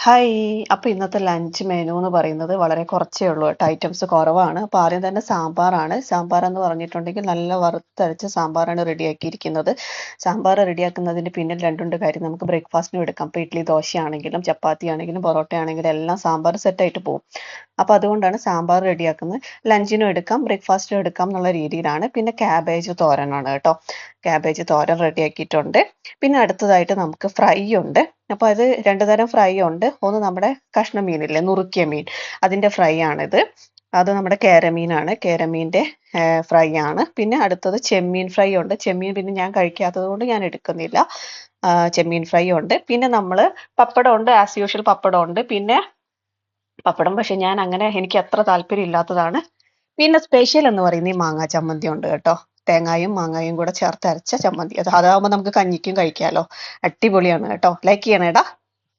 Hi. അപ്പൊ ഇന്നത്തെ lunch menu എന്ന് പറയുന്നത് വളരെ കുറച്ചേ ഉള്ളൂ കേട്ടോ. ഐറ്റംസ് കുറവാണ്. അപ്പൊ ആദ്യം തന്നെ സാമ്പാറാണ്. സാമ്പാർ എന്ന് പറഞ്ഞിട്ടുണ്ടെങ്കിൽ നല്ല വറുത്തരച്ച സാമ്പാറാണ് റെഡിയാക്കിയിരിക്കുന്നത്. സാമ്പാർ റെഡിയാക്കുന്നതിന്റെ പിന്നിൽ രണ്ടുണ്ട് കാര്യം. നമുക്ക് ബ്രേക്ക്ഫാസ്റ്റിനും എടുക്കാം. ഇപ്പൊ ഇഡ്ഡലി, ദോശയാണെങ്കിലും ചപ്പാത്തി ആണെങ്കിലും പൊറോട്ട ആണെങ്കിലും എല്ലാം സാമ്പാർ സെറ്റായിട്ട് പോകും. അപ്പൊ അതുകൊണ്ടാണ് സാമ്പാർ റെഡിയാക്കുന്നത്. ലഞ്ചിനും എടുക്കാം ബ്രേക്ക്ഫാസ്റ്റിനും എടുക്കാം എന്നുള്ള രീതിയിലാണ്. പിന്നെ ക്യാബേജ് തോരനാണ് കേട്ടോ. ക്യാബേജ് തോരൻ റെഡിയാക്കിയിട്ടുണ്ട്. പിന്നെ അടുത്തതായിട്ട് നമുക്ക് ഫ്രൈ ഉണ്ട്. അപ്പൊ അത് രണ്ടു തരം ഫ്രൈ ഉണ്ട്. ഒന്ന് നമ്മുടെ കഷ്ണം മീനില്ലേ, നുറുക്കിയ മീൻ, അതിന്റെ ഫ്രൈ ആണിത്. അത് നമ്മുടെ കേരമീനാണ്. കേരമീന്റെ ഫ്രൈ ആണ്. പിന്നെ അടുത്തത് ചെമ്മീൻ ഫ്രൈ ഉണ്ട്. ചെമ്മീൻ പിന്നെ ഞാൻ കഴിക്കാത്തത് കൊണ്ട് ഞാൻ എടുക്കുന്നില്ല. ചെമ്മീൻ ഫ്രൈ ഉണ്ട്. പിന്നെ നമ്മള് പപ്പടം ഉണ്ട്, ആസ് യൂഷ്വൽ പപ്പടം ഉണ്ട്. പിന്നെ പപ്പടം പക്ഷെ ഞാൻ അങ്ങനെ എനിക്ക് അത്ര താല്പര്യം ഇല്ലാത്തതാണ്. പിന്നെ സ്പെഷ്യൽ എന്ന് പറയുന്നത് ഈ മാങ്ങാ ചമ്മന്തി ഉണ്ട് കേട്ടോ. തേങ്ങായും മാങ്ങായും കൂടെ ചേർത്ത് അരച്ച ചമ്മന്തി. അതാവുമ്പോൾ നമുക്ക് കഞ്ഞിക്കും കഴിക്കാലോ. അടിപൊളിയാണ് കേട്ടോ. ലൈക്ക് ചെയ്യണേടാ.